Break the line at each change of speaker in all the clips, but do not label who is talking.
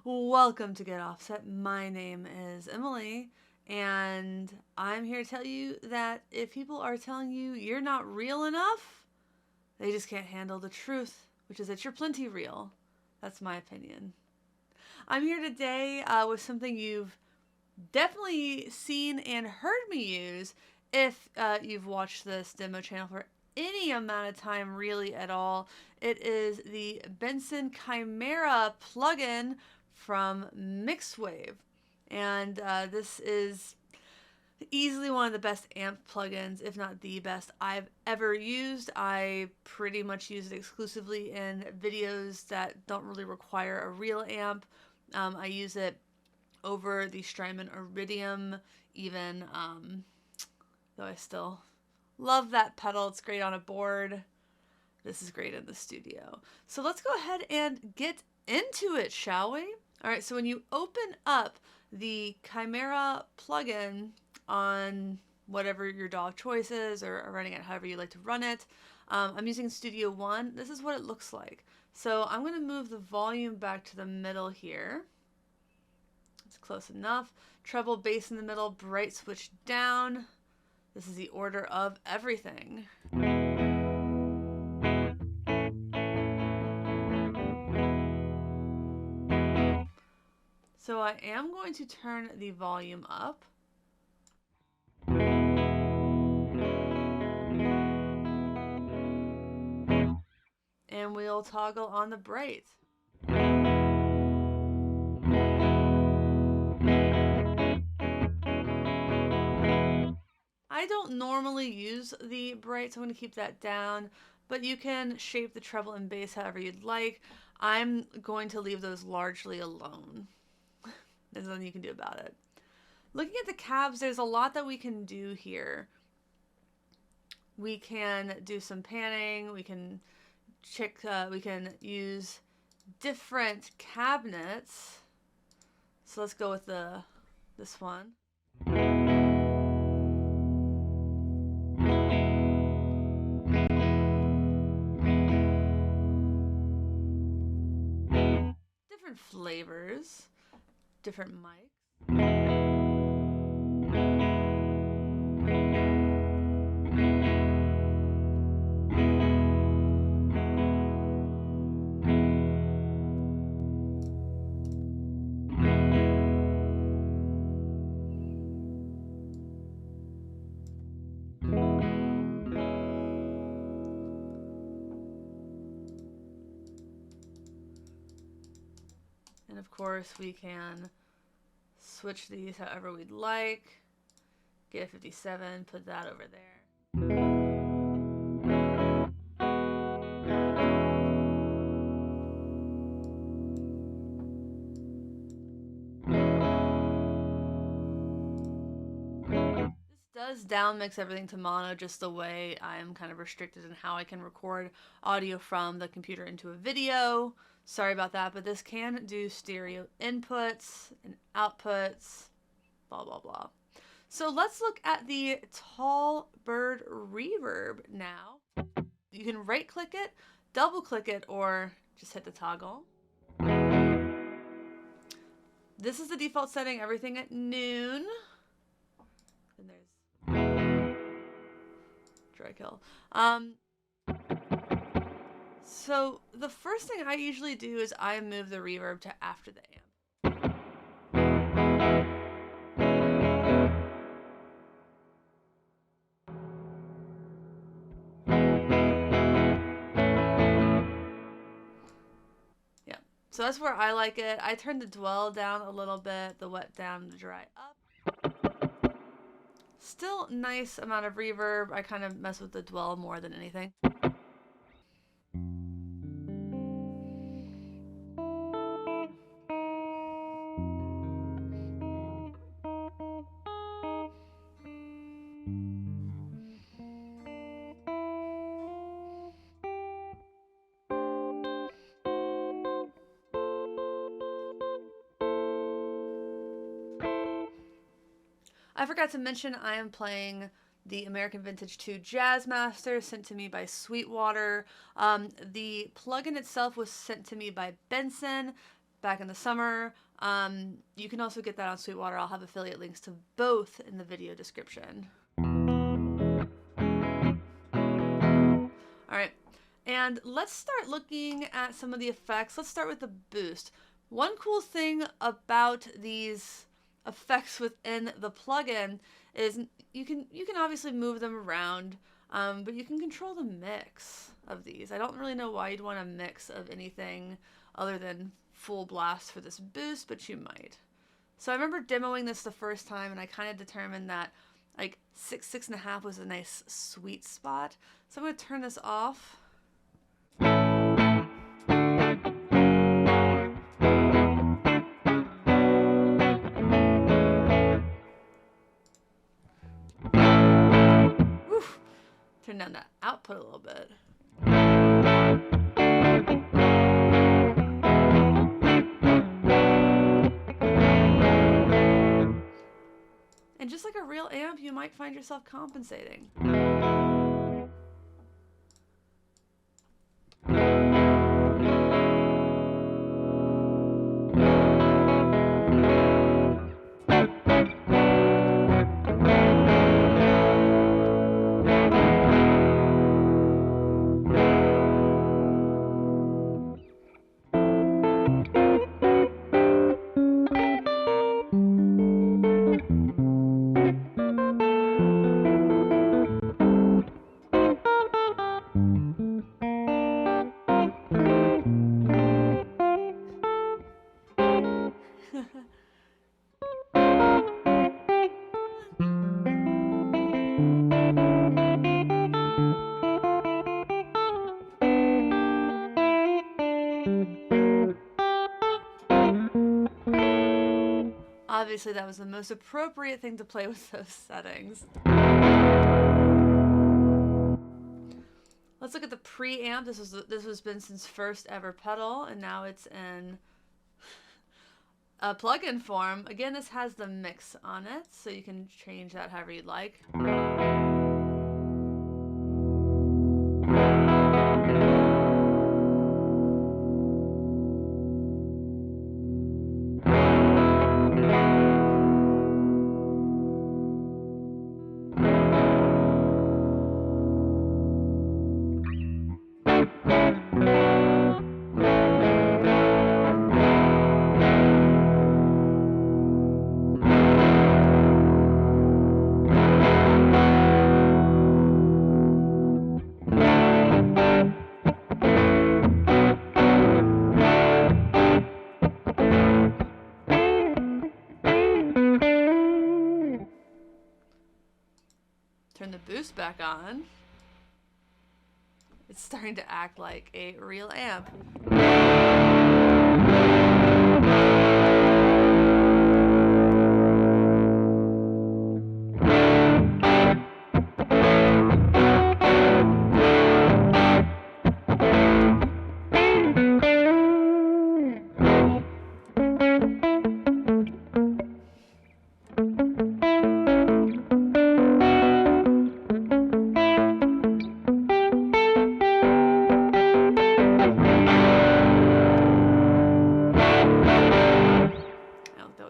Welcome to Get Offset. My name is Emily, and I'm here to tell you that if people are telling you you're not real enough, they just can't handle the truth, which is that you're plenty real. That's my opinion. I'm here today with something you've definitely seen and heard me use if you've watched this demo channel for any amount of time, really at all. It is the Benson Chimera Plugin from Mixwave. And this is easily one of the best amp plugins, if not the best I've ever used. I pretty much use it exclusively in videos that don't really require a real amp. I use it over the Strymon Iridium, even, though I still love that pedal. It's great on a board. This is great in the studio. So let's go ahead and get into it, shall we? All right, so when you open up the Chimera plugin on whatever your DAW choice is, or running it however you like to run it, I'm using Studio One. This is what it looks like. So I'm going to move the volume back to the middle here. It's close enough. Treble, bass in the middle, bright switch down. This is the order of everything. So I am going to turn the volume up. And we'll toggle on the bright. I don't normally use the bright, so I'm going to keep that down, but you can shape the treble and bass however you'd like. I'm going to leave those largely alone. There's nothing you can do about it. Looking at the cabs, there's a lot that we can do here. We can do some panning, we can check, we can use different cabinets. So let's go with this one. Different flavors, different mics. And of course we can switch these however we'd like. Get a 57, put that over there. Does down mix everything to mono just the way I'm kind of restricted in how I can record audio from the computer into a video. Sorry about that, but this can do stereo inputs and outputs, blah, blah, blah. So let's look at the Tall Bird Reverb now. You can right click it, double click it, or just hit the toggle. This is the default setting, everything at noon. And there's dry kill. So the first thing I usually do is I move the reverb to after the amp. Yeah, so that's where I like it. I turn the dwell down a little bit, the wet down, the dry up. Still nice amount of reverb. I kind of mess with the dwell more than anything. I forgot to mention I am playing the American Vintage 2 Jazzmaster sent to me by Sweetwater. The plugin itself was sent to me by Benson. back in the summer. You can also get that on Sweetwater. I'll have affiliate links to both in the video description. All right, and let's start looking at some of the effects. Let's start with the boost. One cool thing about these effects within the plugin is you can obviously move them around, but you can control the mix of these. I don't really know why you'd want a mix of anything other than full blast for this boost, but you might. So I remember demoing this the first time, and I kind of determined that like 6.5 was a nice sweet spot. So I'm going to turn this off. Woof. Turn down that output a little bit. And just like a real amp, you might find yourself compensating. Obviously, that was the most appropriate thing to play with those settings. Let's look at the preamp. This was Benson's first ever pedal, and now it's in a plugin form. Again, this has the mix on it, so you can change that however you'd like. Turn the boost back on. It's starting to act like a real amp.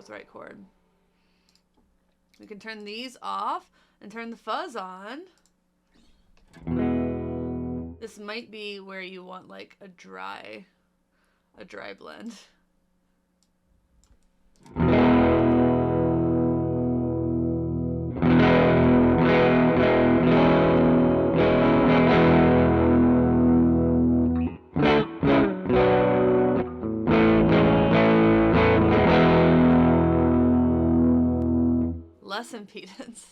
Right chord. We can turn these off and turn the fuzz on. This might be where you want like a dry blend. Less impedance.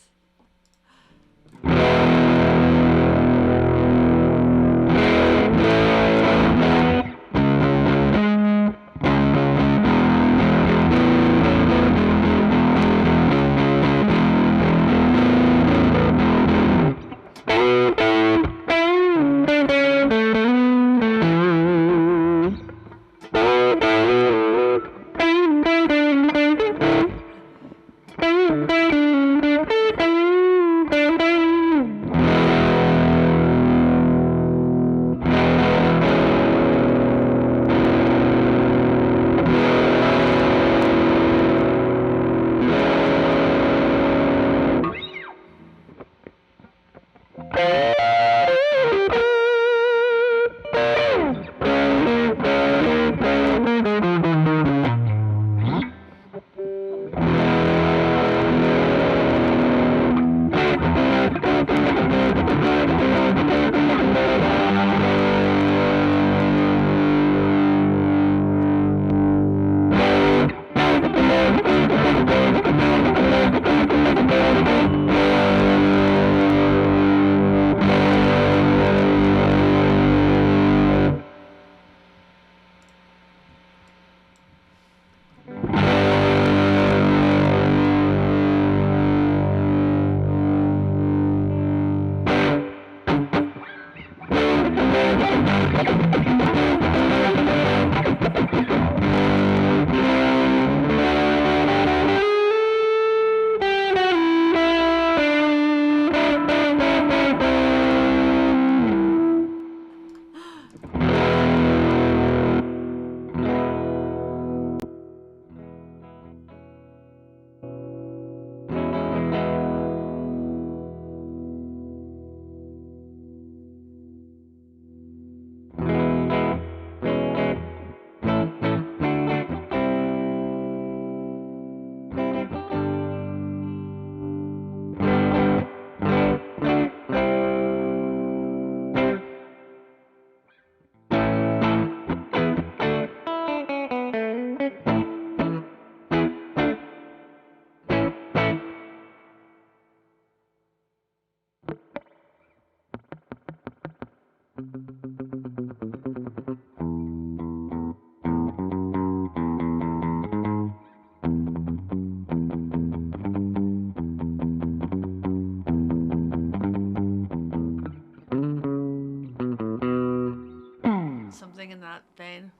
Something in that vein.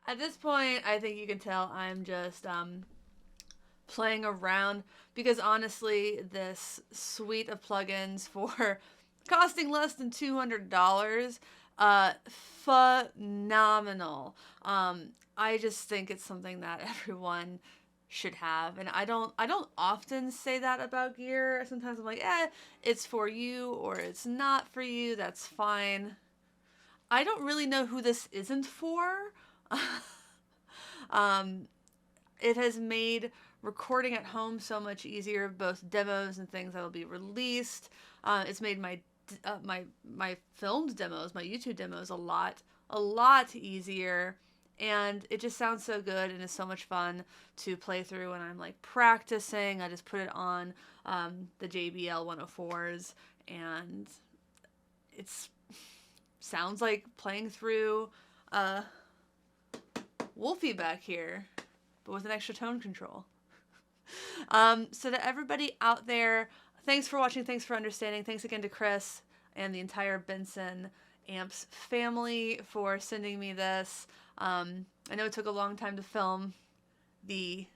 At this point, I think you can tell I'm just playing around because honestly, this suite of plugins for costing less than $200, phenomenal. I just think it's something that everyone should have, and I don't often say that about gear. Sometimes I'm like, it's for you or it's not for you. That's fine. I don't really know who this isn't for. um, it has made recording at home so much easier, both demos and things that will be released. It's made my filmed demos, my YouTube demos, a lot easier, and it just sounds so good and is so much fun to play through when I'm like practicing. I just put it on the JBL 104s, and it's sounds like playing through Wolfie back here, but with an extra tone control. So to everybody out there, thanks for watching, thanks for understanding, thanks again to Chris and the entire Benson Amps family for sending me this. I know it took a long time to film the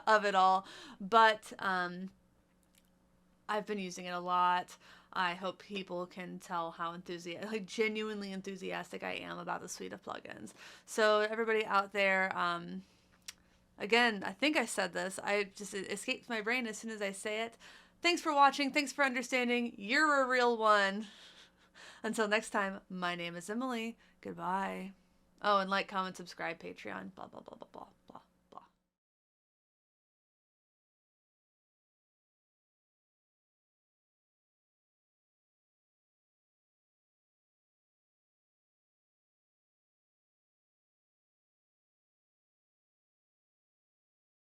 of it all, but I've been using it a lot. I hope people can tell how genuinely enthusiastic I am about the suite of plugins. So everybody out there, again, I think I said this. It escapes my brain as soon as I say it. Thanks for watching. Thanks for understanding. You're a real one. Until next time, my name is Emily. Goodbye. Oh, and like, comment, subscribe, Patreon, blah, blah, blah, blah, blah, blah.